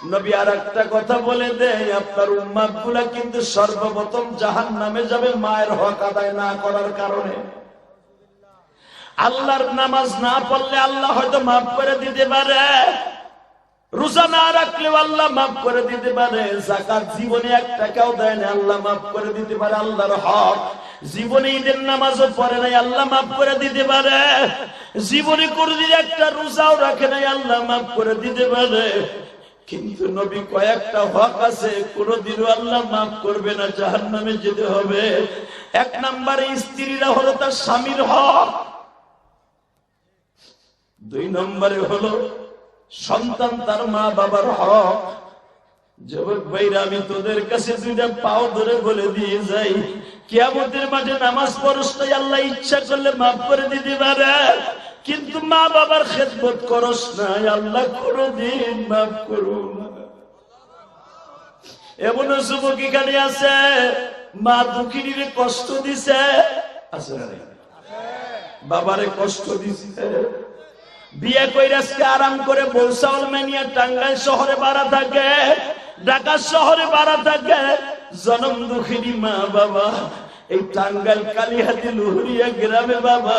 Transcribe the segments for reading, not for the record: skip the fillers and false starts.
নবী আর একটা কথা বলে দেয়, আপনার উম্মাত গুলা কিন্তু সর্বপ্রথম জাহান্নামে যাবে মায়ের হক আদায় না করার কারণে। আল্লাহর নামাজ না পড়লে আল্লাহ হয়তো মাফ করে দিতে পারে, রোজা না রাখলেও আল্লাহ মাফ করে দিতে পারে, যাকাত জীবনে এক টাকাও দেয় না আল্লাহ মাফ করে দিতে পারে, আল্লাহর হক। জীবনে ঈদের নামাজও পড়ে নাই আল্লাহ মাফ করে দিতে পারে, জীবনে কোনদিন একটা রোজাও রাখে নাই আল্লাহ মাফ করে দিতে পারে। কিন্তু নবী কয়েকটা হক আছে কোনদিনও আল্লাহ মাফ করবে না, জাহান্নামে যেতে হবে। এক নম্বরে স্ত্রীরা হলো তার স্বামীর হক, দুই নম্বরে হলো সন্তান তার মা বাবার হক। যুবক ভাইরা, আমি তোদের কাছে দুইটা পাও ধরে বলে দিয়ে যাই, কিয়ামতের মাঠে নামাজ পড়স নাই আল্লাহ ইচ্ছা করলে মাফ করে দিতে পারে, কিন্তু মা বাবার খেদমত করস নাই আল্লাহ কোনদিন মাফ করুন না। এমন যুবক এখানে আছে মা দুঃখিনীরে কষ্ট দিছে, আছে না? বাবারে কষ্ট দিছে, বিয়ে কইরা আজকে আরাম করে বৌসাউল মেনিয়া টাঙ্গাইল শহরে ভাড়া থাকে, ঢাকা শহরে ভাড়া থাকে। জনম দুঃখিনী মা বাবা এই টাঙ্গাইল কালিহাতি লুহুরিয়া গ্রামে বাবা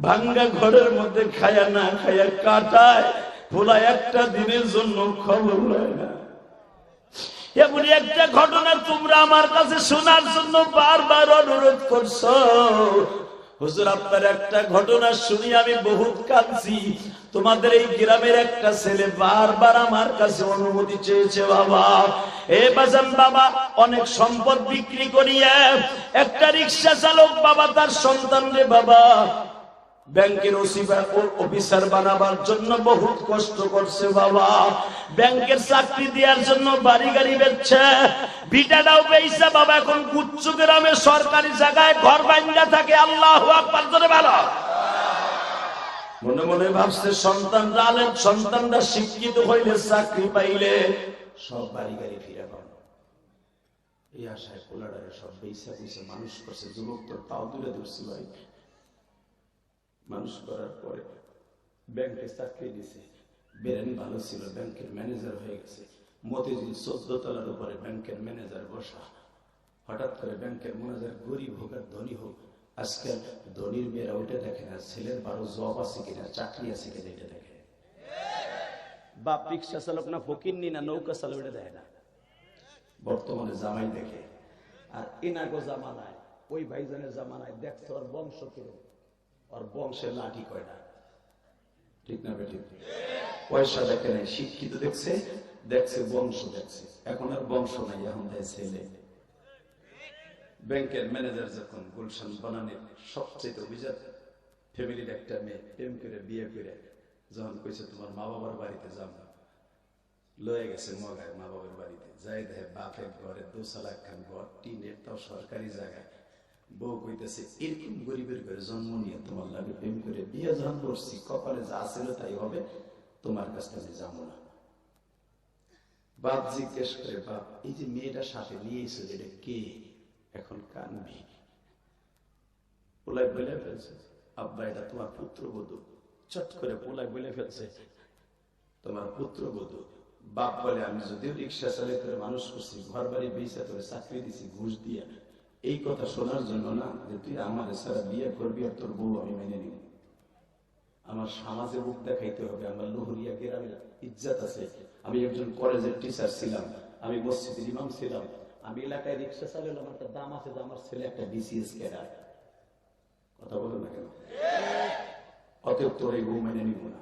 ভাঙ্গা ঘরের মধ্যে খায়া না খায়া কাটায়, ভোলা একটা দিনের জন্য খবর লয় না। এমনি একটা ঘটনা তোমরা আমার কাছে শোনার জন্য বারবার অনুরোধ করছো। হুজুর, আপনার একটা ঘটনা শুনি আমি বহুত কাঁদছি। তোমাদের এই গ্রামের একটা ছেলে বারবার আমার কাছে অনুমতি চেয়েছে, বাবা এ বাজান বাবা অনেক সম্পদ বিক্রি করিয়ে একটা রিক্সা চালক বাবা তার সন্তানরে বাবা ব্যাংকের অফিসার বানাবার জন্য বহুত কষ্ট করছে, বাবা ব্যাংকের চাকরি দেওয়ার জন্য বাড়ি গাড়ি বেচছে, ভিটাটাও বেচছে বাবা, এখন গুচ্ছ গ্রামে সরকারি জায়গায় ঘর বান্ধা থাকে। আল্লাহু আকবার জোরে বলো। মনে মনে ভাবছে সন্তানরা আলেম, সন্তানরা শিক্ষিত হইলে চাকরি পাইলে সব বাড়ি গাড়ি ফিরে পাবো, এই আশায় পোলাডারে সব বেচা বেচে মানুষ করছে। যুবক তোর তাও তুলে ধরছি ভাই। মানুষ করার পরে ব্যাংকে চাকরি দিছে, বেরেন ভালো ছিল, ব্যাংকের ম্যানেজার হয়ে গেছে। মতিঝিল 14 তলার উপরে ব্যাংকের ম্যানেজার বসা। হঠাৎ করে ব্যাংকের ম্যানেজার গরিব হোক আর ধনী হোক, আজকাল ধনীর মেয়েরা ওইটা দেখে না, ছেলের 12 জব আছে কিনা, চাকরি আছে কিনা এটা দেখে। বাপ রিক্সা চালক না ফকিন্নি না নৌকা চালক এটা দেখে না, বর্তমানে জামাই দেখে। আর ইনাগো জামানায় ওই ভাইজানের জামানায় দেখতো ওর বংশ কিরকম, আর বংশের লাঠি কয়টা, ঠিক না বেঠিক? পয়সা দেখে নাই, শিক্ষিত দেখছে, দেখছে বংশ দেখছে। এখন আর বংশ নাই, এখন দেয় ছেলে। ব্যাংকের ম্যানেজার যখন গুলশান বনানীর সবচেয়ে অভিজাত ফ্যামিলির একটা মেয়ে প্রেম করে বিয়ে করে যখন কইছে তোমার মা বাবার বাড়িতে যাব, লয়ে গেছে মগায় মা বাবার বাড়িতে যাই দেখে বাপের ঘরে 2 লাখ খান ঘর, টিনের, তাও সরকারি জায়গায়। বউ কইতেছে এরকম গরিবের ঘরে জন্ম নিয়ে তোমার লাগে প্রেম করে বিয়ে যখন করছি, কপালে যা ছিল তাই হবে, তোমার কাছ থেকে যাবো না। বাপ জিজ্ঞেস করে, বাপ এই যে মেয়েটা সাথে নিয়ে এসে এটা কে? এখন কানবি। পোলাই বলে ফেলছে, আব্বা এটা তোমার পুত্রবধূ। চট করে পোলাই বলে ফেলছে তোমার পুত্রবধূ। বাপ বলে আমি যদিও রিক্সা চালিয়ে করে মানুষ করছি, ঘর বাড়ি বেচা করে চাকরি দিছি ঘুষ দিয়ে, এই কথা শোনার জন্য না যে তুই আমার সারা বিয়ে করবি আর তোর বউ আমি মেনে নিব। আমার সমাজে মুখ দেখাইতে হবে, আমার লুহুরিয়া গ্রামের ইজ্জত আছে। আমি একজন কলেজের টিচার ছিলাম, আমি মসজিদের ইমাম ছিলাম, আমি এলাকায় রিক্সা চালালাম, আমার একটা দাম আছে যে আমার ছেলে একটা বিসিএস ক্যাডার। কথা বলো না কেন? অতএব তোর এই বউ মেনে নিব না।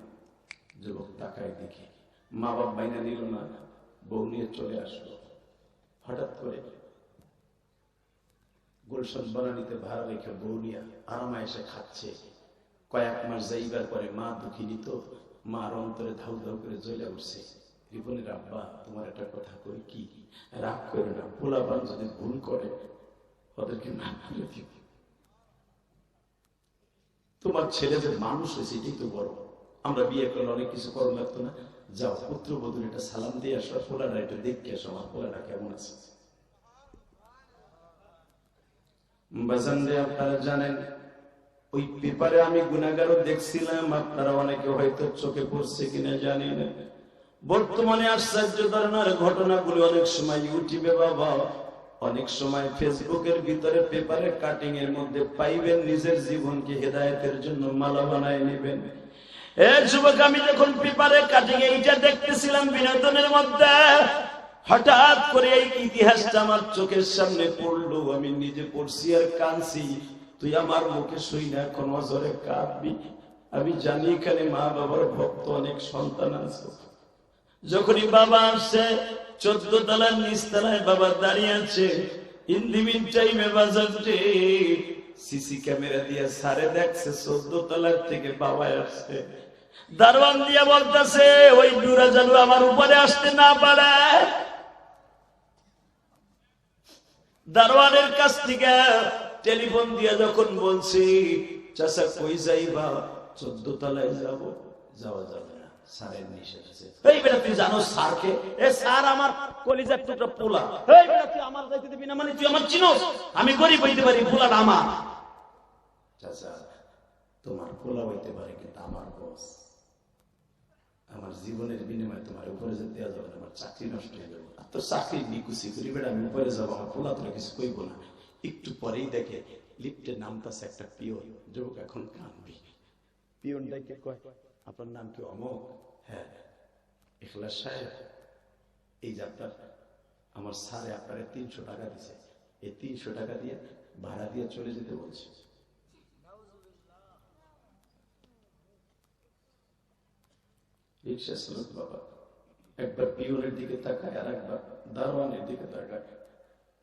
যুবক তাকায় দেখি মা বাপ মাইনা নিল না, বউ নিয়ে চলে আসলো। হঠাৎ করে গুলশান বনানীতে ভাড়া রেখে বউ নিয়ে আরামে এসে খাচ্ছে। কয়েক মাস যাইবার পরে মা দুঃখিনী তো, মার অন্তরে ধাউ ধাউ করে জ্বলে উঠছে। রিপনের আব্বা তোমার একটা কথা কই, কি? রাগ করে না, পোলাপান যদি ভুল করে ওদেরকে মাফ করে দিও। তোমার ছেলে যে মানুষ হয়েছে এটাই তো বড়। আমরা বিয়ে করলে অনেক কিছু করা লাগতো না। যাও পুত্রবধূর এটা সালাম দিয়ে আসো, পোলারা এটা দেখে আসো আমার পোলারা কেমন আছে। বাজানরে আপনারা জানেন ওই পেপারে আমি গুনাহগারও দেখছিলাম, আপনারা অনেকে হয়তো চোখে পড়ছে কিনা জানি না। বর্তমানে আশ্চর্য ধরনের ঘটনাগুলো অনেক সময় ইউটিউবে বাবা, অনেক সময় ফেসবুকের ভিতরে পেপারে কাটিং এর মধ্যে পাইবেন, নিজের জীবনকে হেদায়েতের জন্য মালা বানায় নেবেন। যুবক, আমি যখন পেপারে কাটিং এইটা দেখতেছিলাম বিনোদনের মধ্যে, হঠাৎ করে এই ইতিহাসটা আমার চোখের সামনে পড়লো। আমি নিজে পড়ছি আর কাঁদছি। তুই আমার মুখে শুই না, এখন অজরে কাঁদবি। আমি জানি এখানে মা বাবার ভক্ত অনেক সন্তান আছে। যখনই বাবা আসছে 14 তলার নিচতলায় বাবা দাঁড়িয়ে আছে। ইন দি মিন টাইমে বাজারে সিসি ক্যামেরা দিয়ে সারে দেখছে 14 তলার থেকে বাবা আসছে। দারওয়ান দিয়ে বলতেছে ওই ডুরা যেন আমার উপরে আসতে না পারে। দারওয়ানের কাছ থেকে টেলিফোন দিয়ে যখন বলছি চাচা কই যাইবা, 14 তলায় যাব, যাওয়া যাবে না, স্যারের নিষেধ আছে। এই বেটা তুই জানো স্যারকে? এ স্যার আমার কলিজার টুকরা পোলা। এই বেটা তুই আমার যাইতে দিবি না মানে তুই আমার চিনোস? আমি গরিব হইতে পারি, পোলাটা আমার। চাচা তোমার পোলা হইতে পারে কিন্তু আমার বস, আমার জীবনের বিনিময়ে তোমার উপরে যেতে দেওয়া যাবে না, আমার চাকরি নষ্ট হয়ে যাবে। আর তোর চাকরি নিকুচি করি বেটা, আমি উপরে যাবো, আমার পোলা তোরা কিছু কইব না। একটু পরেই দেখে লিফটে নামতাছে একটা পিয়ন। যুবক এখন কাঁদবি। পিয়নটাকে কয় আপনার নাম কি? অমক। হ্যাঁ। ইখলাস সাহেব, এই যে আপনার আমার স্যারে আপনারে 300 টাকা দিছে, এই 300 টাকা দিয়ে ভাড়া দিয়ে চলে যেতে বলছে। রিক্সা চালক বাবা একবার পিয়নের দিকে তাকায় আর একবার দারোয়ানের দিকে তাকায়।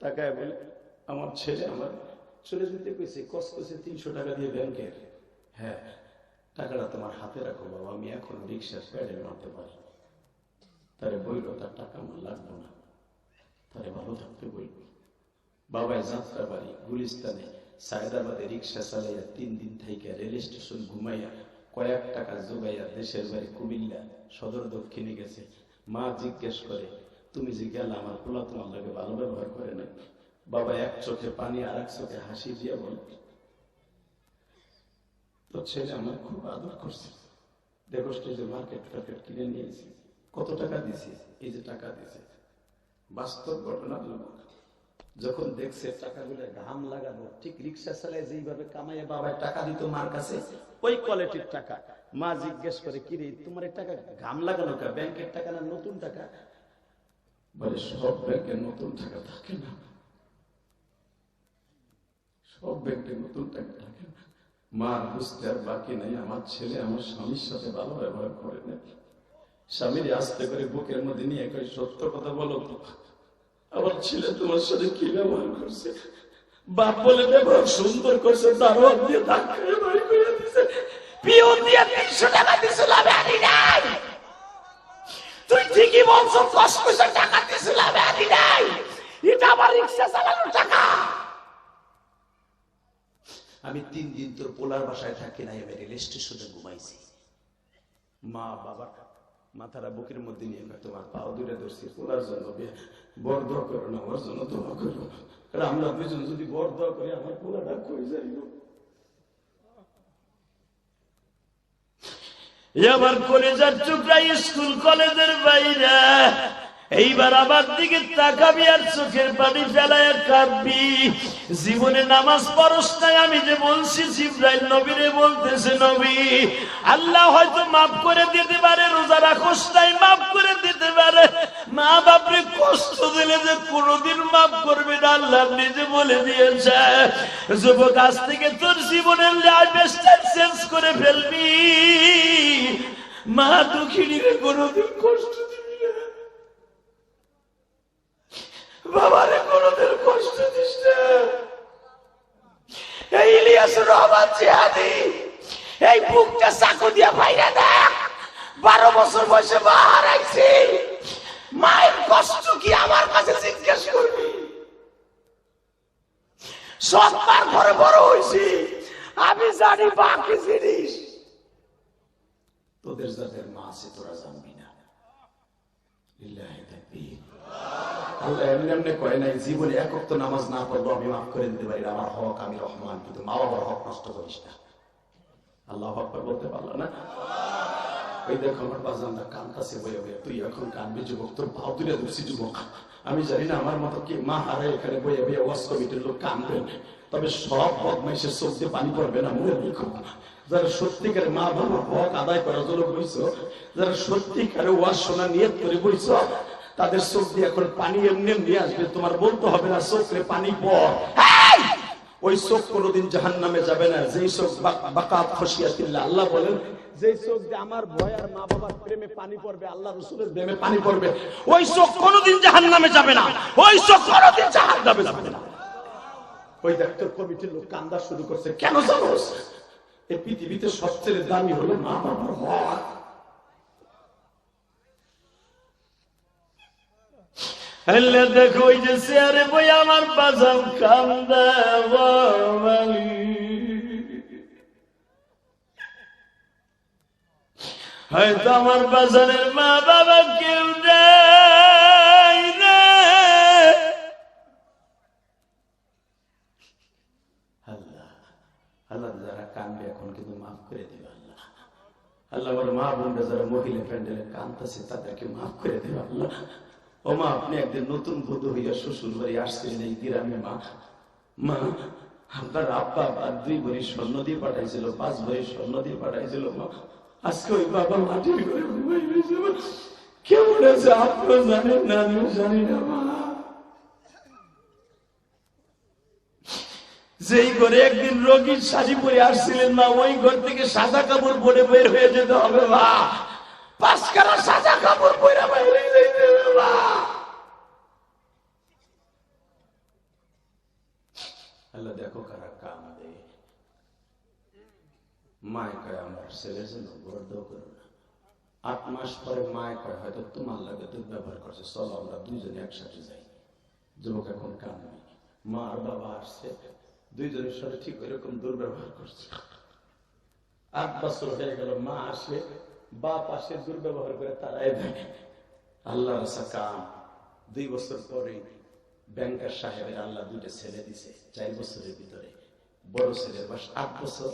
তাকায় বলে আমার ছেলে আমার চলে যেতে কইছে, কসকসে 300 টাকা দিয়ে ব্যাংকের। হ্যাঁ, টাকাটা তোমার হাতে রাখো বাবা, আমি এখন রিক্সার প্যাডেল মারতে পারি। তারে বইল তার টাকা আমার লাগবে না, তারে ভালো থাকতে বইল। বাবায় যাত্রা বাড়ি গুলিস্তানে সায়দাবাদে রিক্সা চালাইয়া 3 দিন থাইকা রেল স্টেশন ঘুমাইয়া কয়েক টাকা জোগাইয়া দেশের বাড়ি কুমিল্লা সদর দক্ষিণে গেছে। মা জিজ্ঞেস করে তুমি যে গেলা আমার পোলা তোমার লাগে ভালো ব্যবহার করে নাই? বাবা এক চোখে পানি আর এক চোখে হাসি দিয়া বলে তোর ছেলে আমার খুব আদর করছে। দেখো স্টেজে মার্কেট ফার্কেট কিনে নিয়েছি, কত টাকা দিছি? এই যে টাকা দিছে। বাস্তব ঘটনা। যখন দেখছে টাকাগুলো ঘাম লাগানো, ঠিক রিক্সা চালায় যেইভাবে কামাইয়া বাবায় টাকা দিত মার কাছে, ওই কোয়ালিটির টাকা। মা জিজ্ঞেস করে কি রে তোমার এই টাকা ঘাম লাগানো কা? ব্যাংকের টাকা না নতুন টাকা? বলে সব ব্যাংকে নতুন টাকা থাকে না, সব ব্যাংকে নতুন টাকা থাকে না। মার বুঝতে আর বাকি নাই, আমার ছেলে আমার স্বামীর সাথে ভালো ব্যবহার করে না। স্বামীর আস্তে করে বুকের মধ্যে নিয়ে কই সত্য কথা বলো তো, আমার ছেলে তোমার সাথে কি ব্যবহার করছে? বাপ বলে ব্যবহার সুন্দর করছে, দারোয়ান দিয়ে ধাক্কা বাড়ি করে দিছে, পিয়ন দিয়ে 300 টাকা দিছিল আমি আনি নাই। তুই ঠিকই বলছো, কষ্ট করে টাকা দিছিল আমি আনি নাই, এটা আমার রিক্সা চালানোর টাকা। আমি 3 দিন তোর পোলার বাসায় থাকি নাই, আমি রেল স্টেশনে ঘুমাইছি। মা বাবা মাথাটা বুকের মধ্যে নিয়ে তোমার পাও দূরে ধরছি, পোলার জন্য বর দোয়া করো না, আমার জন্য দোয়া করো। কারণ আমরা দুজন যদি বর দোয়া করি আমার পোলাটা কই যাইব। এবার কলেজের টুকরা স্কুল কলেজের বাইরে এইবার আমার দিকে তাকাবি আর চোখের পানি ফেলায় কাঁদবি। জীবনে নামাজ পড়স নাই, আমি যে বলছি জিবরাইল নবীরে বলতেছে নবী আল্লাহ হয়তো মাফ করে দিতে পারে, রোজা রাখস নাই মাফ করে দিতে পারে, মা বাপরে কষ্ট দিলে যে কোনোদিন মাফ করবে না আল্লাহ নিজে বলে দিয়েছে। যুবক আজ থেকে তোর জীবনের লাইফস্টাইল চেঞ্জ করে ফেলবি, মা দুঃখিনীরে কোনোদিন কষ্ট দিবি না, বাবারে কোনদিন কষ্ট দিস না। এই ইলিয়াসুর রহমান জিহাদি এই বুকটা চাকু দিয়া বাইরে দেখ, 12 বছর বয়সে মা হারাইছি, মায়ের কষ্ট কি আমার কাছে জিজ্ঞেস করবি? সবার ঘরে বড় হয়েছি, আমি জানি বাকি জিনিস তোদের যাদের মা আছে তোরা জানবি না। আল্লাহ এমনি এমনি কয় নাই জীবনে এক ওয়াক্ত নামাজ না পড়বো আমি মাফ করে দিতে পারি, আমার হক আমি রহমান, কিন্তু মা বাবার হক নষ্ট করিস না। আল্লাহু আকবার বলতে পারলো না? ওই দেখো আমার বাজানটা কাঁদতেছে বইয়া বইয়া, তুই এখন কাঁদবি যুবক, তোর ভাও তুলে ধরছি যুবক। আমি জানি না আমার মতো কি মা হারে এখানে বইয়া বইয়া ওয়াজ কমিটির লোক কাঁদবেন, তবে সব বদমাইশের চোখ দিয়ে পানি পড়বে না, মনে রেখো। যারা সত্যিকারে মা বাবার হক আদায় করার জন্য বইছো, যারা সত্যিকারে ওয়াজ শোনা নিয়ত করে বইছো, তাদের চোখ দিয়ে এখন পানি এমনি নিয়ে আসবে, তোমার বলতে হবে না চোখে পানি পড়। ওই চোখ কোনোদিন জাহান্নামে যাবে না, যেই চোখ বাকাত খসিয়াতিল্লাহ, আল্লাহ বলেন যেই চোখ দিয়ে আমার ভয় আর মা বাবার প্রেমে পানি পড়বে, আল্লাহ রাসূলের প্রেমে পানি পড়বে, ওই চোখ কোনোদিন জাহান্নামে যাবে না, ওই চোখ কোনোদিন জাহান্নামে যাবে না। ওই ডাক্তার কমিটির লোক কান্দা শুরু করছে, কেন জানোস? এই পৃথিবীতে সবচেয়ে দামি হলো মা বাবার হক। দেখো ওই যে চেয়ারে বই আমার বাজান কান্দা, হয়তো আমার বাজানের মা বাবা কেউ নেই রে। আল্লাহ আল্লাহ যারা কান্দে এখন কিন্তু মাফ করে দিবে আল্লাহ। আল্লাহ আমার মা বোনরা যারা মহিলা প্যান্ডেলে কান্দতেছে তাদেরকে মাফ করে দিবে আল্লাহ। ও মা, আপনি একদিন নতুন বধূ হইয়া শ্বশুর বাড়ি আসছিলেন এই গ্রামে, মা মা আপনার আব্বা 2 ভরি স্বর্ণ দিয়ে পাঠাইছিল, 5 ভরি স্বর্ণ দিয়ে পাঠাইছিল। মা আজকে ওই বাবা মাটির ঘরে ঘুমাই রয়েছে, কেমন আছে আপনিও জানেন না, আমিও জানি না। মা যেই ঘরে একদিন রোগীর শাড়ি পরে আসছিলেন, মা ওই ঘর থেকে সাদা কাপড় পরে বের হয়ে যেতে হবে। মা 5 কালা সাদা কাপড় পরে বাইরে যেতে হবে। মা আল্লাহ দেখো কারা কাঁদে। মায় কয় আমার ছেলের জন্য বরাদ্দ করো না। 8 মাস পরে মায় কয় হয়তো তোমার লাগে দুর্ব্যবহার করছে, চলো আমরা দুইজনে একসাথে যাই। যুবক এখন কাঁদবে, মা আর বাবা আসছে, দুইজনের সাথে ঠিক এরকম দুর্ব্যবহার করছে। 8 বছর হয়ে গেল, মা আসে, বাপ আসে, দুর্ব্যবহার করে তারাই দেয়। আল্লাহ রাসা কাম 2 বছর পরে ব্যাংকার সাহেবের আল্লাহ 2টা ছেলে দিছে 4 বছরের ভিতরে। বড় ছেলের বয়স 8 বছর,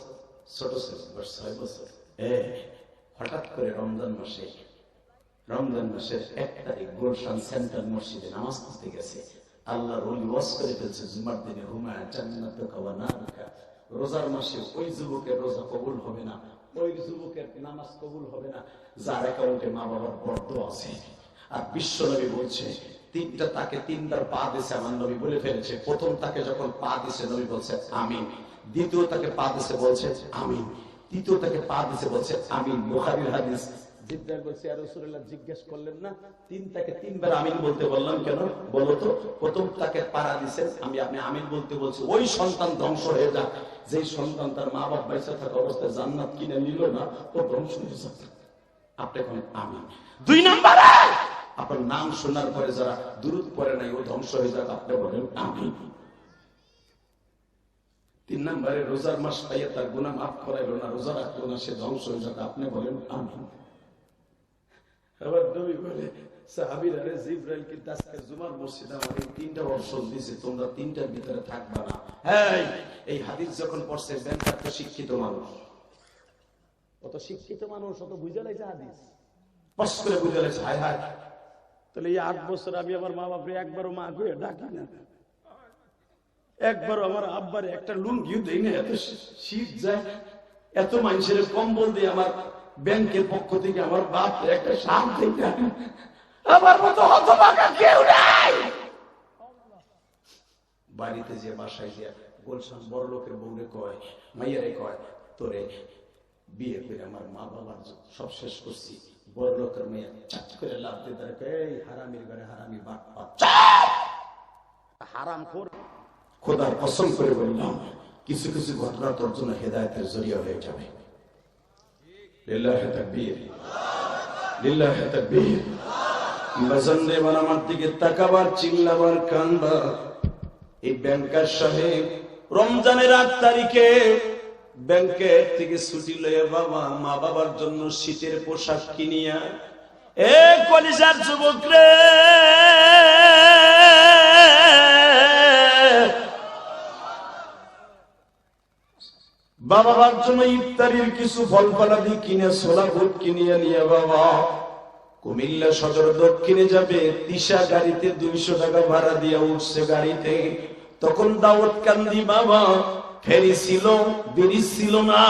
ছোট ছেলের বয়স 6 বছর। হঠাৎ করে রমজান মাসের 1 তারিখ গুলশান সেন্ট্রাল মসজিদে নামাজ পড়তে গেছে। আল্লাহর ওলি ওয়াজ করে ফেলছে, জুমার দিনে হুমায়া জান্নাতুকা ওয়া নারুকা। রোজার মাসে ওই যুবকের রোজা কবুল হবে না, ওই যুবকের নামাজ কবুল হবে না যার অ্যাকাউন্টে মা বাবার বর্দ আছে। আর বিশ্ব নবী বলছে 3টা তাকে 3বার পা দিছে, আমার নবী বলে ফেলেছে। প্রথম তাকে যখন পা দিছে নবী বলছে আমিন, দ্বিতীয় তাকে পা দিছে বলছে আমিন, তৃতীয় তাকে পা দিছে বলছে আমিন। বুখারীর হাদিস। জিব্রাইল বলছে ইয়া রাসূলুল্লাহ জিজ্ঞেস করলেন না তাকে 3বার আমিন বলতে বললাম কেন? বলো তো। প্রথম তাকে পাড়া দিছেন, আপনি আমিন বলতে বলছি ওই সন্তান ধ্বংস হয়ে যাক যেই সন্তান তার মা বাবা বেঁচে থাকা অবস্থায় জান্নাত কিনে নিল না, ও ধ্বংস হয়ে যাক। আপনি এখন আমিন। 2 নম্বরে আপনার নাম শোনার পরে যারা দুরূদ পড়ে নাই ও ধ্বংস হয়ে যাক, আপনি বলেন আমিন। 3 নম্বরে রোজার মাস পাইয়া তার গুনাহ মাফ করাইল না, রোজা রাখলো না, সে ধ্বংস হয়ে যাক, আপনি বলেন আমিন। আবার নবী বলে সাহাবীরা রে জিবরাইলকে আজকে জুমার মসজিদে আমার এই 3টা অপশন দিয়েছে, তোমরা 3টার ভিতরে থাকবা না। এই হাদিস যখন পড়ছে ব্যাংকার তো শিক্ষিত মানুষ, অত শিক্ষিত মানুষ অত বুঝে লাইছে হাদিস, স্পষ্ট করে বুঝে লাইছে। হায় হায়, তাহলে এই 8 বছর আমি আমার মা বাপরে একবারও মা কইয়া ডাকি না, একবারও আমার আব্বারে একটা লুঙ্গিও দেই না, এত শীত যায়, এত মানুষের কম্বল দিয়ে আমার ব্যাংকের পক্ষ থেকে আমার বাপ একটা শার্ট দেই না, আমার মতো হতভাগা কেউ নাই। বাড়িতে যে বাসায় যে গুলশান বড় লোকের বউরে কয়, মাইয়ারে কয় তোরে বিয়ে করে আমার মা বাবার সব শেষ করছি। বড় লোকের মেয়ে চাট করে লাভ দিয়ে তারা কয় এই হারামির ঘরে হারামি বাপ হারাম খোর। খোদার কসম করে বললাম কিছু কিছু ঘটনা তোর জন্য হেদায়েতের জরিয়া হয়ে যাবে। লিল্লাহি তাকবীর, লিল্লাহি তাকবীর। বাজানরে আমার দিকে তাকাবার, চিল্লাবার, কানবার। এই ব্যাংকার সাহেব রমজানের 8 তারিখে ব্যাংকের থেকে ছুটি লয়ে বাবা মা বাবার জন্য শীতের পোশাক কিনিয়া, এ কলিজার যুবক রে, মা বাবার জন্য ইফতারির কিছু ফল ফলাদি কিনে ছোলা বুট কিনিয়ে নিয়ে বাবা কুমিল্লা সদর দক্ষিণে যাবে। তিশা গাড়িতে 200 টাকা ভাড়া দিয়ে উঠছে গাড়িতে। তখন দাউদকান্দি বাবা ফেরি ছিল, ব্রিজ ছিল না।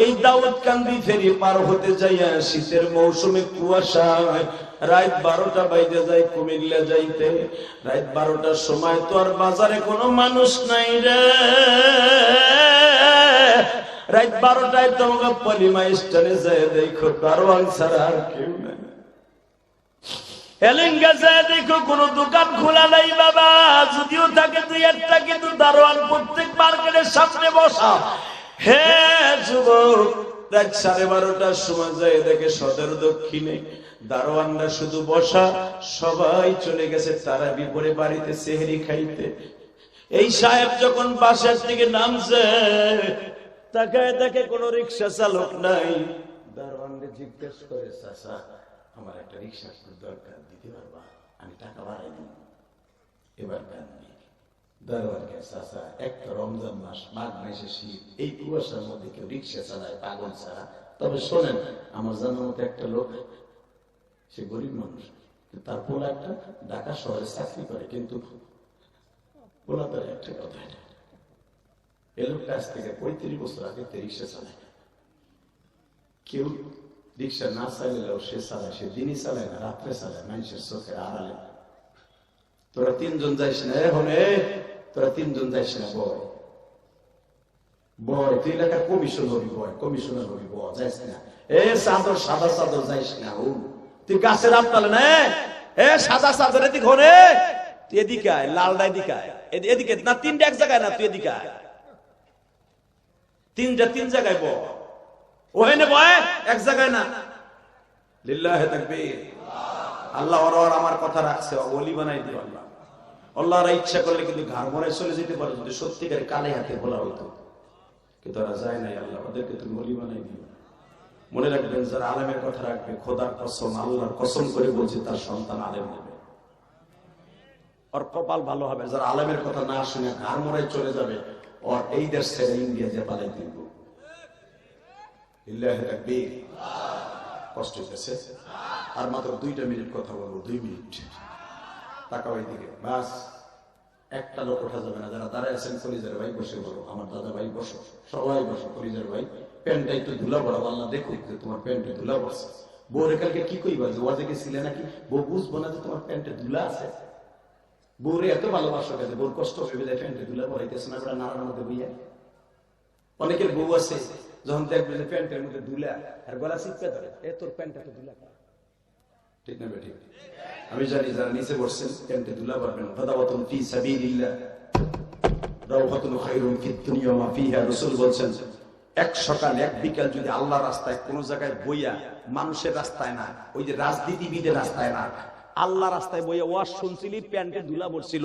এই দাউদকান্দি ফেরি পার হতে যাইয়া শীতের মৌসুমে কুয়াশায় রাত 12টা বাইজে যায় কুমিল্লা যাইতে। রাত 12টার সময় তো আর বাজারে কোনো মানুষ নাই রে। রাত 12টায় তোমাকে পলিমা স্টেশনে যায় দেখো দারোয়ান ছাড়া আর কেউ নাই। এলিঙ্গা যায় দেখো কোনো দোকান খোলা নাই বাবা, যদিও থাকে 2-1টা, কিন্তু দারোয়ান প্রত্যেক মার্কেটের সামনে বসা। হে যুবক, রাত 12:30টার সময় যায় দেখে সদর দক্ষিণে দারোয়ানরা শুধু বসা, সবাই চলে গেছে তারাবি পড়ে বাড়িতে সেহরি খাইতে। এই সাহেব যখন বাসার থেকে নামছে তাকায় দেখে কোনো রিক্সা চালক নাই। দারোয়ানকে জিজ্ঞেস করে, চাচা আমার একটা রিক্সা দরকার, দিতে পারবা? আমি টাকা বাড়াই দিব। এবার কান্দি দারোয়ানকে, চাচা একটা রমজান মাস, মাঘ মাসে শীত, এই কুয়াশার মধ্যে কেউ রিক্সা চালায় পাগল ছাড়া? তবে শোনেন, আমার জানার মতো একটা লোক, সে গরিব মানুষ, তার পোলা একটা ঢাকা শহরে চাকরি করে, কিন্তু পোলা তার একটা কথা, এ লোক কাছ থেকে 35 বছর আগে রিক্সা চালায়। কেউ রিক্সা না চালালেও সে চালায়, সে দিনই চালায় না, রাত্রে চালায়, মানুষের চোখের আড়ালে। তোরা 3 জন যাইস না, এখন তোরা 3 জন যাইস না, বয় বয়, তুই এলাকার কমিশন হবি, বয় কমিশনার হবি, বয় যাইস না। চাদর সাদা চাদর যাইস না, তুই গাছের আপতালে না, সাদা চাদর এদিক হরে, তুই এদিকে আয়, লালটা এদিকে আয়, এদিকে না, 3টা এক জায়গায় না, তুই এদিকে আয়, 3 জায়গায় বয়, ওখানে বয়, এক জায়গায় না। লিল্লাহে তাকবীর। আল্লাহ ওর আমার কথা রাখছে, ওলি বানাই দিও আল্লাহ। আল্লাহর ইচ্ছা করলে কিন্তু ঘর মরায় চলে যেতে পারে, যদি সত্যিকার কালে হাতে বলা হইতো, কিন্তু ওরা যায় নাই। আল্লাহ ওদেরকে তুমি ওলি বানাই দিও। মনে রাখবেন, যারা আলেমের কথা রাখবে, খোদার কসম, আল্লাহর কসম করে বলছি, তার সন্তান আলেম হবে, ওর কপাল ভালো হবে। যারা আলেমের কথা না শুনে ঘর মরায় চলে যাবে, ওর এই দেশ ছেড়ে ইন্ডিয়া যে পালাই দিব। কষ্ট হইতেছে। আর মাত্র 2টা মিনিট কথা বলবো, 2 মিনিট। তাকাও এইদিকে, বাস একটা লোক ওঠা যাবে না। যারা দাঁড়ায় আছেন কলিজার ভাই বসে বলো, আমার দাদা ভাই বসো, সবাই বসো। কলিজার ভাই, প্যান্টটা একটু ধুলা পড়াবো, আল্লাহ দেখুক যে তোমার প্যান্টে ধুলা পড়ছে। বউরে কালকে কি কইবা, যে ওয়াজে গেছিলে নাকি, বউ বুঝবো না যে তোমার প্যান্টে ধুলা আছে? বউরে এত ভালোবাসো গেছে, বউর কষ্ট ভেবে যায় প্যান্টে ধুলা পড়াইতেছে না, ওটা নাড়ার মধ্যে বইয়া। অনেকের বউ আছে, যখন দেখবে যে প্যান্টের মধ্যে ধুলা, আর গলা চিপকে ধরে, তোর প্যান্টটা তো ধুলা, ঠিক না বেঠিক? আমি জানি যারা নিচে বসছেন প্যান্টে ধুলা পারবেন। ফাদাওয়াতুন ফি সাবিলিল্লাহ রাওহাতুন খায়রুন ফিদ দুনিয়া ওয়া ফিহা। রাসূল বলেন, এক সকাল এক বিকাল যদি আল্লাহর রাস্তায় কোন জায়গায় বইয়া, মানুষের রাস্তায় না, ওই যে রাজনীতিবিদের রাস্তায় না, আল্লাহ রাস্তায় বইয়া ওয়াজ শুনছিলি, প্যান্টে ধুলা পড়ছিল,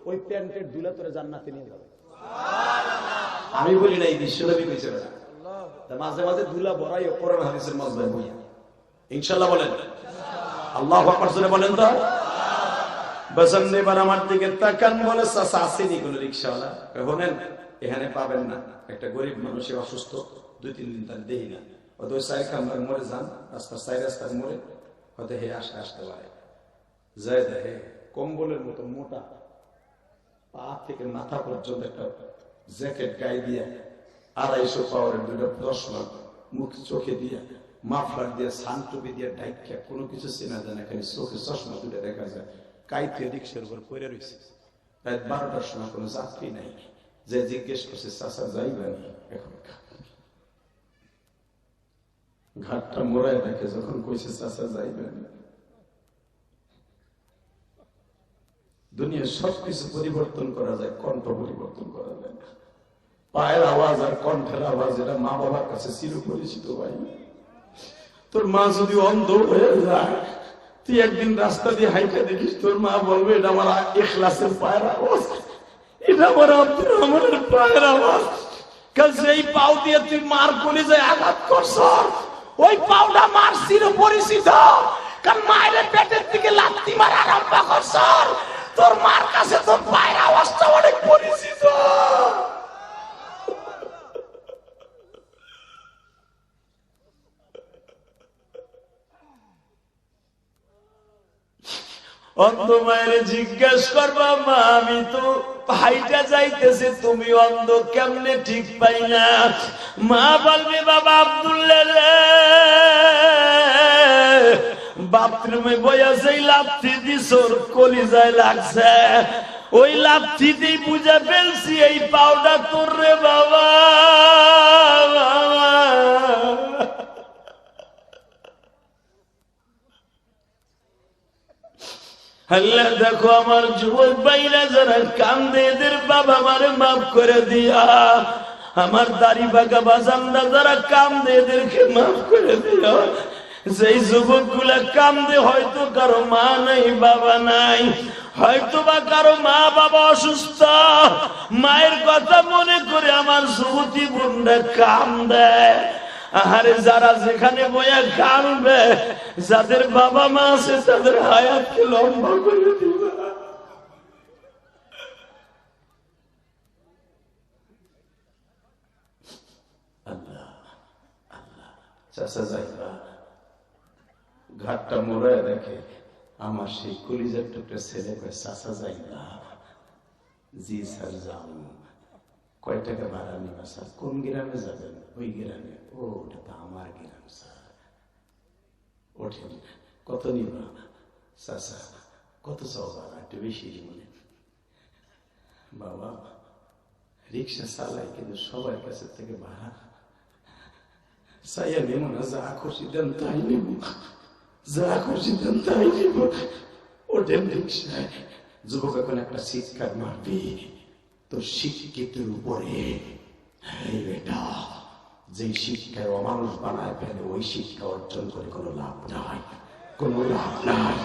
ওই প্যান্টের ধুলা তোরে জান্নাতে নিয়ে যাবে। সুবহানাল্লাহ। আমি বলি না, এই বিশ্বনবী কইছে না। মাঝে মাঝে ধুলা ভরাই কোরআন হাদিসের মজবায় বইয়া, ইনশাআল্লাহ বলেন আল্লাহু আকবার জোরে বলেন তো। বসন এবার আমার দিকে তাকান, বলে চাচা আসেনি কোন রিকশাওয়ালা? শোনেন, এখানে পাবেন না, একটা গরিব মানুষ অসুস্থ, 2-3 দিন তার দেই না, হয়তো ওই সাইড কামরার মোড়ে যান, রাস্তার মোড়ে হয়তো হে আসতে পারে, যায় দেখে কম্বলের মতো মোটা, পা থেকে মাথা পর্যন্ত একটা জ্যাকেট গায়ে দিয়ে, 250 পাওয়ারের 2টা চশমা মুখ চোখে দিয়ে, মাফলার দিয়ে, সান টুপি দিয়ে ঢাইকা, কোনো কিছু চেনা যায় না, খালি চোখে চশমা 2টা দেখা যায়, কাইতে রিক্সার উপর পড়ে রয়েছে। রাত 12টার সময় কোনো যাত্রী নাই, যে জিজ্ঞেস করছে, চাচা যাইবেন? এখন ঘাটটা মোড়ায় দেখে, যখন কইছে চাচা যাইবেন, দুনিয়ার সবকিছু পরিবর্তন করা যায়, কণ্ঠ পরিবর্তন করা যায় না। পায়ের আওয়াজ আর কণ্ঠের আওয়াজ, এটা মা বাবার কাছে চির পরিচিত ভাই। তোর মা যদি অন্ধ হয়ে যায়, তুই একদিন রাস্তা দিয়ে হাইটা দেখিস, তোর মা বলবে, এটা আমার ইখলাসের পায়ের আওয়াজ, এটা আমার আব্দুর রহমানের পায়ের আওয়াজ। কাল সেই পাও দিয়ে তুই মার কলিজায় আঘাত করছ, ওই পাওটা মার চির পরিচিত, কারণ মায়ের পেটের দিকে লাথি মারা আরম্ভ করছ, তোর মার কাছে তোর পায়ের আওয়াজটা অনেক পরিচিত। অন্ধ মায়ের জিজ্ঞেস করবা, মা আমি তো হাইটা যাইতেছে, তুমি অন্ধ কেমনে ঠিক পাই না? মা বলবে, বাবা আব্দুল্লাহ বাথরুমে বইয়া সেই লাথি দিছর কলিজায় লাগছে, ওই লাথিতেই বুঝে ফেলছি এই পাউডা তোর রে বাবা। আল্লাহ দেখো আমার যুবক ভাইরা যারা কান্দে, এদের বাবা মারে মাফ করে দিয়া। আমার দাড়ি বাঁকা বাজানরা যারা কান্দে, এদেরকে মাফ করে দিয়া। যেই যুবক গুলা কান্দে, হয়তো কারো মা নাই বাবা নাই, হয়তো বা কারো মা বাবা অসুস্থ, মায়ের কথা মনে করে আমার যুবতী বোনরা কান্দে। আরে যারা যেখানে বইয়া কাঁদবে, যাদের বাবা মা আছে তাদের হায়াতকে লম্বা করে দিবে। আল্লাহ আল্লাহ। চাচা যাইবা ঘাটটা মোড়ায় দেখে, আমার সেই কলিজার টুকরা ছেলে কয়, চাচা যাইবা? জি স্যার যাও। কয় টাকা ভাড়া নিবা স্যার? কোন গ্রামে যাবেন? ওই গ্রামে। ও ওটা তো আমার গ্রাম স্যার। ওঠেন। কত নিবা? চাচা কত চাও ভাড়া? একটু বেশি মনে। বাবা রিক্সা চালাই, কিন্তু সবার কাছে থেকে ভাড়া চাইয়া নেব না, যা খুশি দেন তাই নেব, যা খুশি দেন তাই নেব। ওঠেন রিক্সায়। যুবক এখন একটা চিৎকার মারবি, তোর শিক্ষিতের উপরে। এই বেটা, যে শিক্ষায় অমানুষ বানায় ফেলে, ওই শিক্ষা অর্জন করে কোনো লাভ নাই, কোনো লাভ নাই,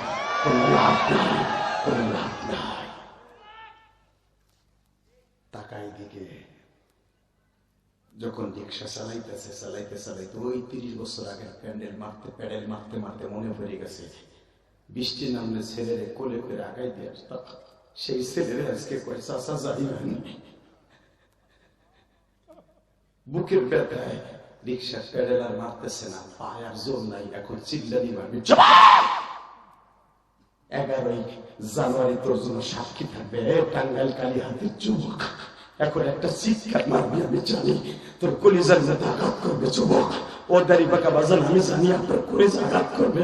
কোনো লাভ নাই, কোনো লাভ নাই। তাকাই দিকে যখন রিক্সা চালাইতেছে, চালাইতে চালাইতে ওই 30 বছর আগের প্যাডেল মারতে মারতে মনে পড়ে গেছে, বৃষ্টি নামলে ছেলেরে কোলে করে আগাই দিয়ে আসতাম। সেই ছেলেরে আজকে কয়, চাচা যাইবেন? বুকের ব্যথায় রিক্সা প্যাডেল আর মারতেছে না, পায় আর জোর নাই। এখন চিল্লানি মারবি। 11ই জানুয়ারি তোর জন্য সাক্ষী থাকবে, টাঙ্গাইল কালীহাতির যুবক। এখন একটা চিৎকার মারবি, আমি জানি তোর কলিজার মধ্যে আঘাত করবে যুবক। ও দাড়ি পাকা বাজার আমি জানি আপনার কলিজা আঘাত করবে।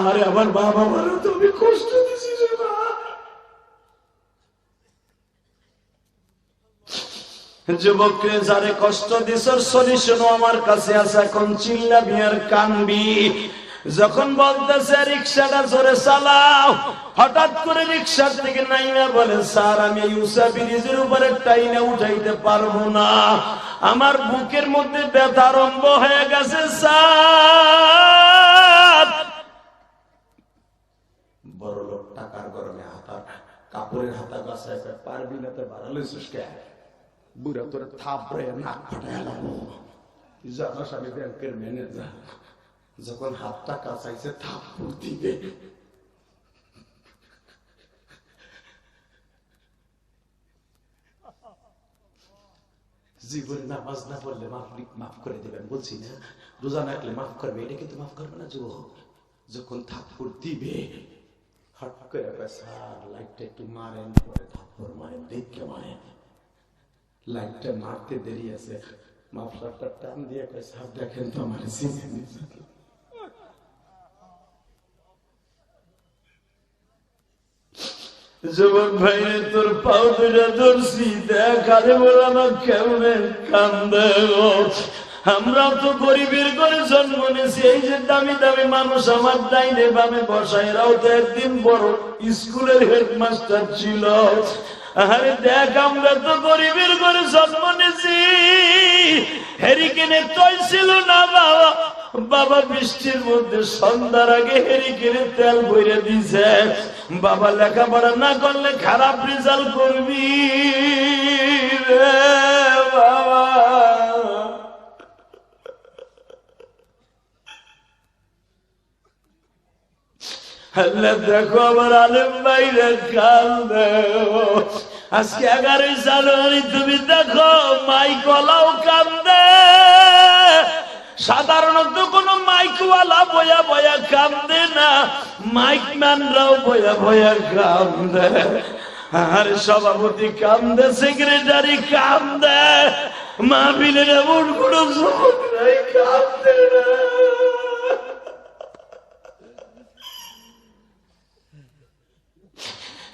আরে আমার বাবা মারও তো আমি কষ্ট দিছি রে মা। যুবককে যারে কষ্ট দিছ, সলিউশন আমার কাছে আছে। এখন চিল্লাবি আর কানবি। যখন বলতেছে রিক্সাটা জোরে চালাও, হঠাৎ করে রিক্সার থেকে নাইমা বলে, স্যার আমি ইউসা ব্রিজের উপরে টাইনে উঠাইতে পারবো না, আমার বুকের মধ্যে ব্যথা আরম্ভ হয়ে গেছে স্যার। বড় লোক টাকার গরমে হাতার কাপড়ের হাতা গাছায় পারবি না, তো বাড়ালেছিস কে? বুড়া তোরে থাপড়ে নাক ফাটায় লাগবো। জানাস আমি ব্যাংকের ম্যানেজার, যখন হাতটা কাছাইছে থাপ্পড় দিবে। জীবনে নামাজ না পড়লে মাফ করে দেবেন বলছি না, রোজা না রাখলে মাফ করবে, এটা কিন্তু মাফ করবে না যুবক। যখন থাপ্পড় দিবে হট করে স্যার লাইটটা একটু মারেন, পরে থাপ্পড় মারেন, দেখে মারেন। লাইটটা মারতে দেরি আছে, মাফলারটা টান দিয়ে কয়, স্যার দেখেন তো আমার যুবক ভাইরে তোর পাও দুটা ধরছি, দেখালে বলানো কেমনে কান্দে। আমরা তো গরিবের ঘরে জন্ম নিয়েছি, এই যে দামি দামি মানুষ আমার ডাইনে বামে বসা, এরাও তো একদিন বড় স্কুলের হেডমাস্টার ছিল। আরে দেখ, আমরা তো গরিবের ঘরে জন্ম নিয়েছি, হেরিকেনে তৈল ছিল না বাবা। বাবা বৃষ্টির মধ্যে সন্ধ্যার আগে হেরিকেনে তেল ভরে দিছে। বাবা লেখাপড়া না করলে খারাপ রেজাল্ট করবি রে বাবা। দেখো আমার আলেম ভাইরা কান্দে। আজকে 11 জানুয়ারি তুমি দেখো মাই গলাও কান্দে, সাধারণত কোন মাইকওয়ালা বয়া বয়া কান্দে না, মাইক ম্যানরাও বয়া বয়া কান্দে। আর সভাপতি কান্দে, সেক্রেটারি কান্দে, মাহফিলের এমন কোন যুবক নাই কান্দে না।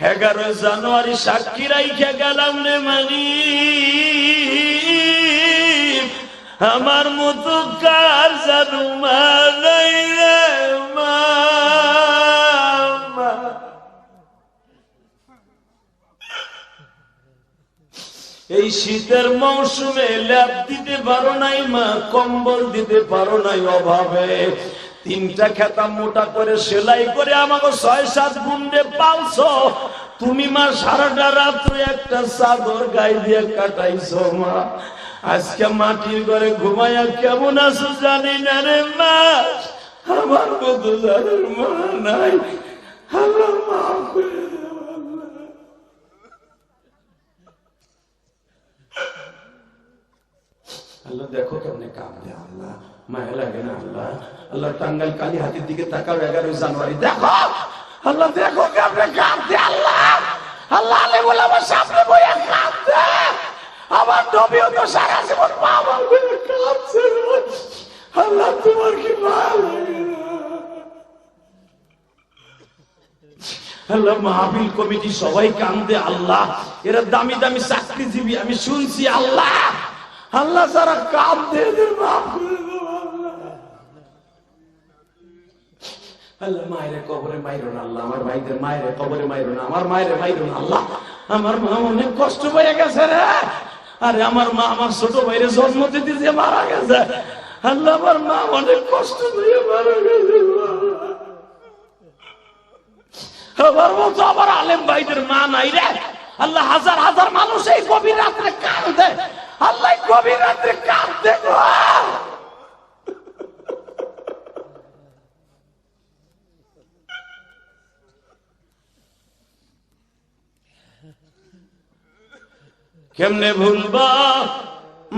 11 জানুয়ারি সাক্ষী রাইখা গেলাম রে মানি, আমার মতো কার জানু মা নাই রে মা। এই শীতের মৌসুমে ল্যাপ দিতে পারো নাই মা, কম্বল দিতে পারো নাই অভাবে। 3টা খেতা মোটা করে সেলাই করে আমাকে 6-7 গুন্ডে পালছো তুমি মা। সারাটা রাত্রে একটা চাদর গায়ে দিয়ে কাটাইছো মা। আজকে মাটির ঘরে ঘুমাইয়া কেমন আছো জানি না রে মা। আমার মতো জানার মা নাই, আমার মা করে আল্লাহ। দেখো কেমনে কাঁদে আল্লাহ, মায়া লাগে না আল্লাহ। আল্লাহ টাঙ্গাইল কালী হাতির দিকে তাকাও 11 জানুয়ারি, দেখো আল্লাহ, দেখো কেমনে কাঁদে আল্লাহ। আল্লাহ আলে বলে আমার সামনে বইয়া কাঁদে। আমার নবীও তো সারা জীবন মা আমার বইয়া কাঁদছে। আল্লাহ তোমার কি মায়া লাগে না আল্লাহ। মাহফিল কমিটি সবাই কাঁদে আল্লাহ, এরা দামি দামি চাকরিজীবী আমি শুনছি আল্লাহ। আল্লাহ যারা কাঁদে এদের মাফ করে দাও আল্লাহ। মায়ের কবরে মাইরো না আল্লাহ, আমার ভাইদের মায়ের কবরে মাইরো না, আমার মায়ের মাইরো না আল্লাহ। আমার মা অনেক কষ্ট পেয়ে গেছে রে। আরে আমার মা আমার ছোট ভাইরে জন্ম দিতে দিয়ে মারা গেছে আল্লাহ। আমার মা অনেক কষ্ট দিয়ে মারা গেছে। আমার মতো আমার আলেম ভাইদের মা নাই রে আল্লাহ। হাজার হাজার মানুষ এই গভীর রাত্রে কাঁদে আল্লাহ, গভীর রাত্রে কাঁদে গো। কেমনে ভুলবা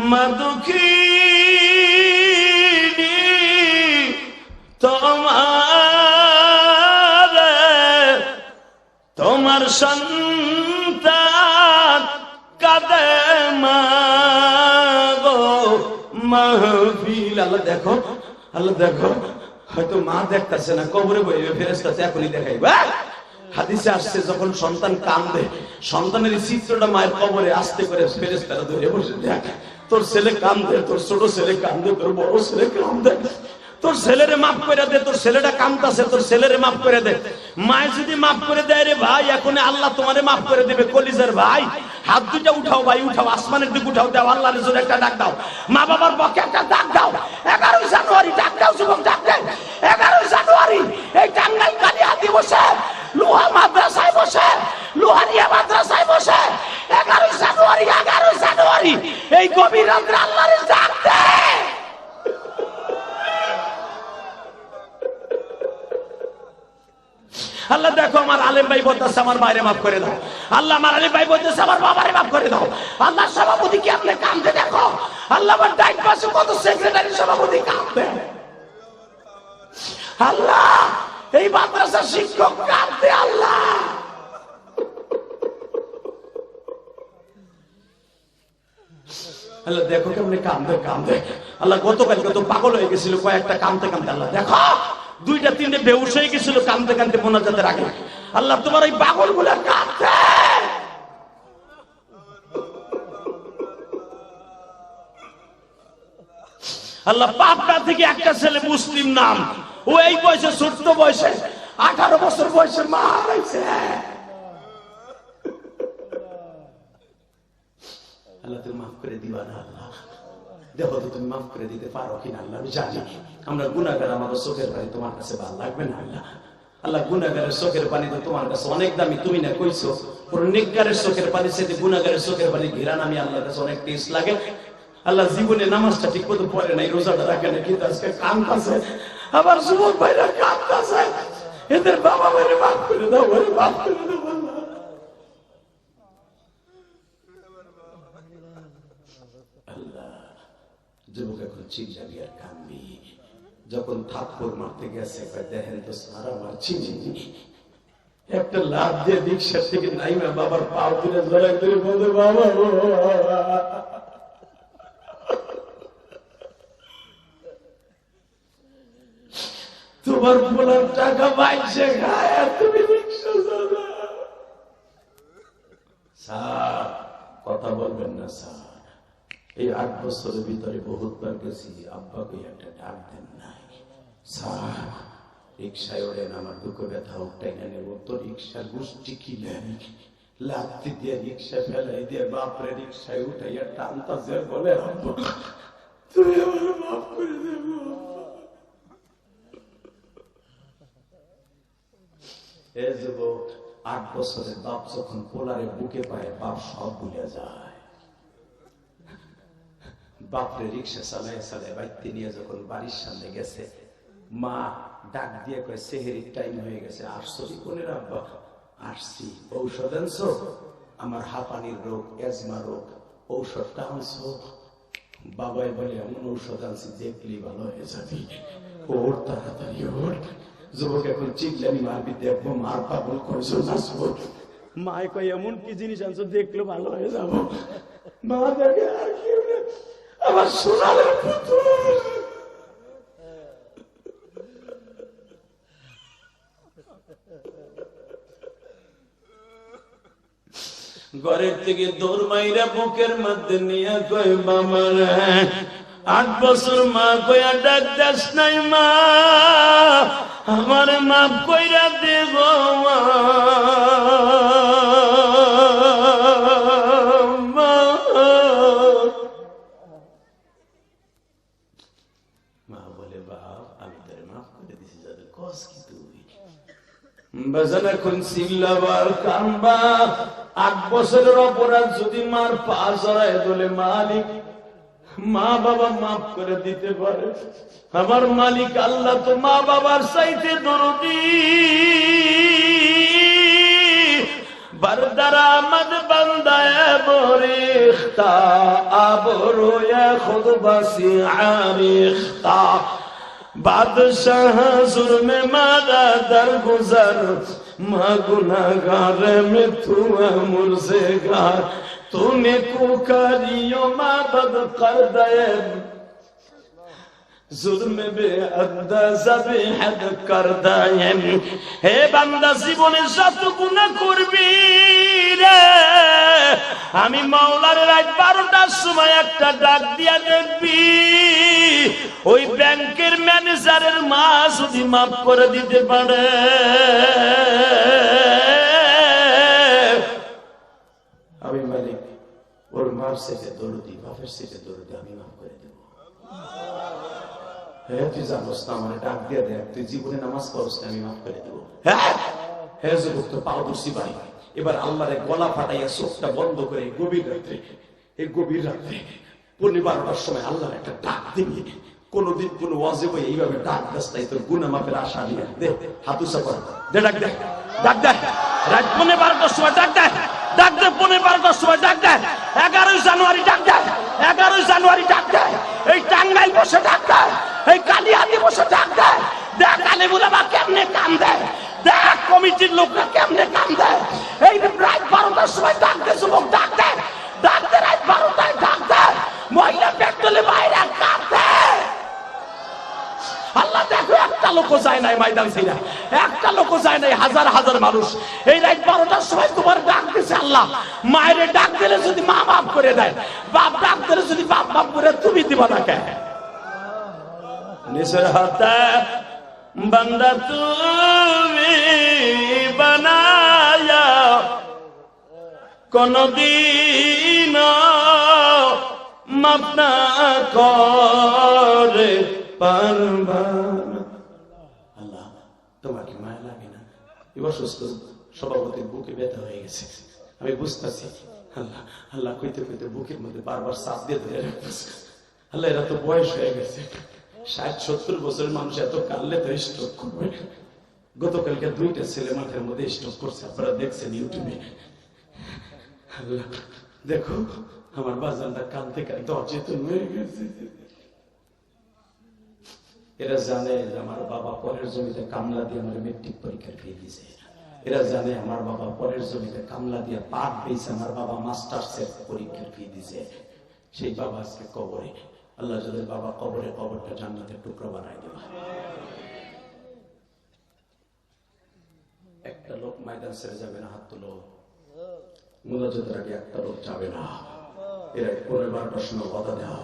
মা দুঃখিনী তোমার সন্তান কাঁদে মা গো মাহফিল। আল্লাহ দেখো, আল্লাহ দেখো, হয়তো মা দেখতেছে না, কবরে বইবে ফেরেশতা এখনই দেখাইবা। হাদিসে আসছে যখন সন্তান কাঁদে, সন্তানের চিত্রটা মায়ের কবরে আস্তে করে ফেরেশতারা ধরে বসে দেখ, তোর ছেলে কাঁদে, তোর ছোট ছেলে কাঁদে, তোর বড় ছেলে কাঁদে, তোর ছেলেরে মাফ করে দে, তোর ছেলেটা কাঁদতাছে, তোর ছেলেরে মাফ করে দে। মায় যদি মাফ করে দেয় রে ভাই, এখন আল্লাহ তোমারে মাফ করে দেবে। কলিজার ভাই হাত দুইটা উঠাও ভাই, উঠাও, আসমানের দিকে উঠাও, দাও আল্লাহর জন্য একটা ডাক দাও। মা বাবার পক্ষে একটা ডাক দাও। 11 জানুয়ারি ডাক দাও যুবক, ডাক দে। 11 জানুয়ারি এই টাঙ্গাইল কালী হাতি বসে, লোহা মাদ্রাসায় বসে, লোহারিয়া মাদ্রাসায় বসে 11 জানুয়ারি এই গভীর রাত্রে আল্লাহরে ডাক দে। আল্লাহ দেখো আমার আলেম ভাই বলতেছে আমার মায়েরে মাফ করে দাও আল্লাহ, আমার আলেম ভাই বলতেছে আমার বাবারে মাফ করে দাও আল্লাহ। সভাপতি কি আপনি কাঁদতে দেখো আল্লাহ, আমার ডাইট পাশে কত সেক্রেটারি সভাপতি কাঁদতে আল্লাহ, এই মাদ্রাসার শিক্ষক কাঁদতে আল্লাহ। আল্লাহ দেখো কেমনে কাঁদতে কাঁদতে আল্লাহ। গতকালকে তো পাগল হয়ে গেছিল কয়েকটা কাঁদতে কাঁদতে আল্লাহ দেখো, 2-3 বেহুশ হয়ে গেছিল কাঁদতে কাঁদতে মোনাজাতের আগে। আল্লাহ তোমার এই পাগল গুলা কাঁদতে আল্লাহ। পাবনা থেকে একটা ছেলে মুসলিম নাম, ও এই বয়সে, ছোট্ট বয়সে 18 বছর বয়সে মা হারাইছে। আল্লাহ তুমি মাফ করে দিবা না আল্লাহ, দেখো তো তুমি মাফ করে দিতে পারো কিনা আল্লাহ। আমি জানি আমরা গুনাহগার, আমাদের চোখের পানি তোমার কাছে ভালো লাগবে না আল্লাহ। আল্লাহ গুনাহগারের চোখের পানি তো তোমার কাছে অনেক দামি, তুমি না কইছো পুরো নেককারের চোখের পানি সাথে গুনাহগারের চোখের পানি ঘিরান আমি আল্লাহর কাছে অনেক টেস্ট লাগে। আল্লাহ জীবনে নামাজটা ঠিক মতো পড়ে নাই, রোজাটা রাখে না, কিন্তু আজকে কাঁদতাছে, আবার যুবক ভাইরা কাঁদতাছে, এদের বাবা মায়ের মাফ করে দাও, মাফ করে দাও আল্লাহ। যুবক এখন চিল্লাবি আর কানবি। যখন থাপ্পড় মারতে গেছে দেখেন তো স্যার আমার চিনি, একটা লাভ দিয়ে রিক্সার থেকে নাইমা বাবার পাও তুলে জড়াই ধরে বলে বাবা তোমার বলার টাকা বাইছে খায় আর তুমি রিক্সা চালাও। স্যার কথা বলবেন না স্যার, এই 8 বছরের ভিতরে বহুতবার গেছি, আব্বাকে একটা ডাক দেন নাই। স্যার রিক্সায় ওঠেন, আমার দুঃখ ব্যথা উঠাই না নেব তো রিক্সার গোষ্ঠী কিলেন লাত্তি দিয়ে রিক্সা ফেলাই দিয়ে বাপরে রিক্সায় উঠাইয়া টানতাছে বলে আব্বা তুমি আমার মাফ করে দেবো। এ যুবক 8 বছরের বাপ যখন পোলারে বুকে পায় বাপ সব ভুলে যায়। বাপরে রিক্সা চালায় চালায় বাইতে নিয়ে যখন বাড়ির সামনে গেছে, মা ডাক দিয়ে কয় সেহেরির টাইম হয়ে গেছে, আসছো কোনের আব্বা? আসছি। ঔষধ আনছো? আমার হাঁপানির রোগ, এজমা রোগ, ঔষধটা আনছো? বাবাই বলে এমন ঔষধ আনছি দেখলি ভালো হয়ে যাবি, ওর তাড়াতাড়ি ওর। যুবক এখন চিল্লানি মারবি, দেখবো মার পাগল করছো নাচবো। মায় কয় এমন কি জিনিস আনছো দেখলো ভালো হয়ে যাবো। মা দেখে আর কি আমার সোনালের পুতুল। ঘরের থেকে দৌড় মাইরা বুকের মধ্যে নিয়ে কয় মামার 8 বছর মা কয়া ডাক দাস নাই মা, আমার মাফ কইরা দে গো মা। মা বলে বাপ আমি তোর মাফ করে দিছি, যাদের কস কি তুই বাজান এখন চিল্লাবার কাম্বা। 8 বছরের অপরাধ যদি মার পা জড়ায় বলে মালিক মা বাবা মাফ করে দিতে পারে, আমার মালিক আল্লাহ তো মা বাবার চাইতে দরদি। বারদার আমদ বান্দায় বরিখতা আবরোয়া খুদ বাসি আরিখতা बादशाह जुर्म मादा दरगुजर माँ गुनाहगार में तू मुर्ज़ेगार तूने कुकारियों माँ बद कर दे जुर्म बेअंदाज़ा बेहद कर दे। हे बंदा জীবনে যত গুনাহ করবি রে, আমি মাওলার রাত 12টার সময় একটা ডাক দিয়া দেখবি, ওই ব্যাংকের ম্যানেজারের মা যদি মাফ করে দিতে পারে, আমি মালিক ওর মার সেটে দরদি বাপের সেটে দরদি আমি মাফ করে দেব। হ্যাঁ তুই জানোস না আমার ডাক দিয়ে দেখ, তুই জীবনে নামাজ পড়স না আমি মাফ করে দেবো। হ্যাঁ হ্যাঁ যুবক তো পাও দর্শি ভাই, এবার আল্লাহরে গলা ফাটাইয়া চোখটা বন্ধ করে গভীর রাত্রে, এই গভীর রাত্রে 12টার সময় আল্লাহর একটা ডাক দিবি। কোনদিন কোন ওয়াজে বই এইভাবে ডাক দাস নাই, তোর গুনাহ মাফের আশা নিয়ে দে হাত উঁচা কর, দে ডাক দে, ডাক দে। রাত 12টার সময় ডাক দে, ডাক দে 12টার সময় ডাক দে। 11 জানুয়ারি ডাক দে, 11 জানুয়ারি ডাক দে। এই টাঙ্গাইল বসে ডাক দে, এই কালিয়াতি বসে ডাক দে। দেখ আলেমুলামা কেমনে কাম দেয়, দেখ কমিটির লোকরা কেমনে কাম দেয়। এই রাত 12টার সময় ডাক দে যুবক, ডাক দে, ডাক দে। রাত 12টায় ডাক দে, মহিলা পেট্রোলে বাইরে কাম দে। আল্লাহ দেখো একটা লোক যায় নাই ময়দান ছেড়ে, একটা লোক যায় নাই, হাজার হাজার মানুষ এই রাত 12টার সময় তোমার ডাক দিছে আল্লাহ। মায়ের ডাক দিলে যদি মা মাফ করে দেয়, বাপ ডাক দিলে যদি বাপ মাফ করে, তুমি দিবা না কে? নিসর হাতে বান্দা তুমি বানায়া কোনদিন মাফ না করে পারবা না। আল্লাহ তোমার কি মায়া লাগে না? এবার সুস্থ সভাপতির বুকে ব্যথা হয়ে গেছে, আমি বুঝতেছি। আল্লাহ আল্লাহ কইতে কইতে বুকের মধ্যে বারবার চাপ দিয়ে ধরে রাখতেছে। আল্লাহ এরা তো বয়স হয়ে গেছে, 60-70 বছরের মানুষ এত কাঁদলে তো স্ট্রোক করবে। গতকালকে 2টা ছেলে মাঠের মধ্যে স্ট্রোক করছে, আপনারা দেখছেন ইউটিউবে। আল্লাহ দেখো আমার বাজানটা কাঁদতে কাঁদতে অচেতন হয়ে গেছে। এরা জানে যে আমার বাবা পরের জমিতে কামলা দিয়ে আমার মেট্রিক পরীক্ষার ফি দিয়েছে। এরা জানে আমার বাবা পরের জমিতে কামলা দিয়ে পাট পেয়েছে, আমার বাবা মাস্টার্সের পরীক্ষার ফি দিয়েছে। সেই বাবা আজকে কবরে। আল্লাহ যদি বাবা কবরে, কবরটা জান্নাতের টুকরো বানাই দেবে। একটা লোক ময়দান ছেড়ে যাবে না, হাত তুলো। মুনাজাতের আগে একটা লোক যাবে না। এরা 12টার সময় বাধা দেওয়া।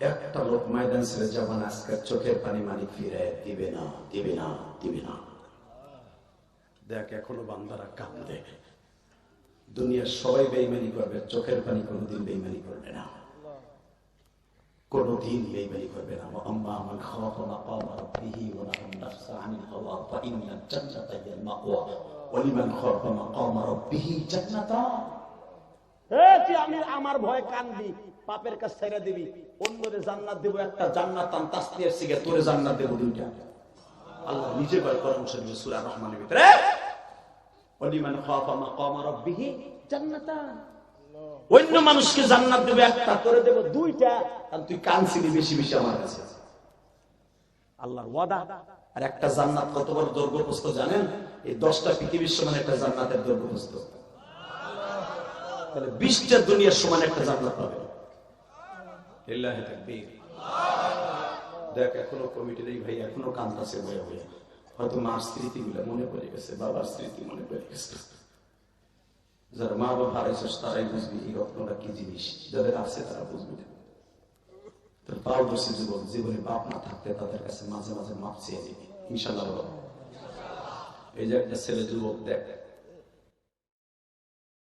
একটা লোক ময়দান ছেড়ে যাবে না, আজকে চোখের পানি মালিক ফিরে দিবে না, দিবে না, দিবে না। দেখ এখনো বান্দারা কাঁদে। দুনিয়ার সবাই বেঈমানি করবে, চোখের পানি কোনোদিন বেঈমানি করবে না, কোনোদিন বেঈমানি করবে না। আম্মা মান খাফা মাকাম রাব্বিহি ওয়া নাহা নাফসা আনিল হাওয়া ফাইন্নাল জান্নাতা হিয়াল মাওয়া ওয়া লিমান খাফা মাকাম রাব্বিহি জান্নাতান। তুই আমার ভয়ে কানবি, পাপের কাজ ছেড়ে দিবি, অন্যরে জান্নাত দেব একটা, জান্নাতান তাসনিয়ার সিগে তোরে জান্নাত দেব দুইটা। আল্লাহ নিজে বল করেন সূরা রহমানের ভিতরে, ওয়া লিমান খাফা মাকাম রাব্বিহি জান্নাতান। অন্য মানুষকে জান্নাত দেবে একটা, তোরে দেব দুইটা। আর তুই কানছিলি বেশি বেশি আমার কাছে। আল্লাহর ওয়াদা। আর একটা জান্নাত কত বড় দৈর্ঘ্যপ্রস্থ জানেন? এই 10টা পৃথিবীর সমান একটা জান্নাতের দৈর্ঘ্যপ্রস্থ। তাহলে 20টা দুনিয়ার সমান একটা জান্নাত পাবে। লিল্লাহি তাকবীর। দেখ এখনো কমিটির এই ভাই এখনো কাঁদতেছে বয়ে বয়ে। হয়তো মার স্মৃতিগুলো মনে পড়ে গেছে, বাবার স্মৃতি মনে পড়ে গেছে। যারা মা বাবা হারাইছিস তারাই বুঝবি এই রত্নটা কি জিনিস, যাদের আছে তারা বুঝবি। তোর পারদর্শী যুবক জীবনে বাপ না থাকতে তাদের কাছে মাঝে মাঝে মাপ চেয়ে দিবি ইনশাআল্লাহ। এই যে একটা ছেলে যুবক দেখ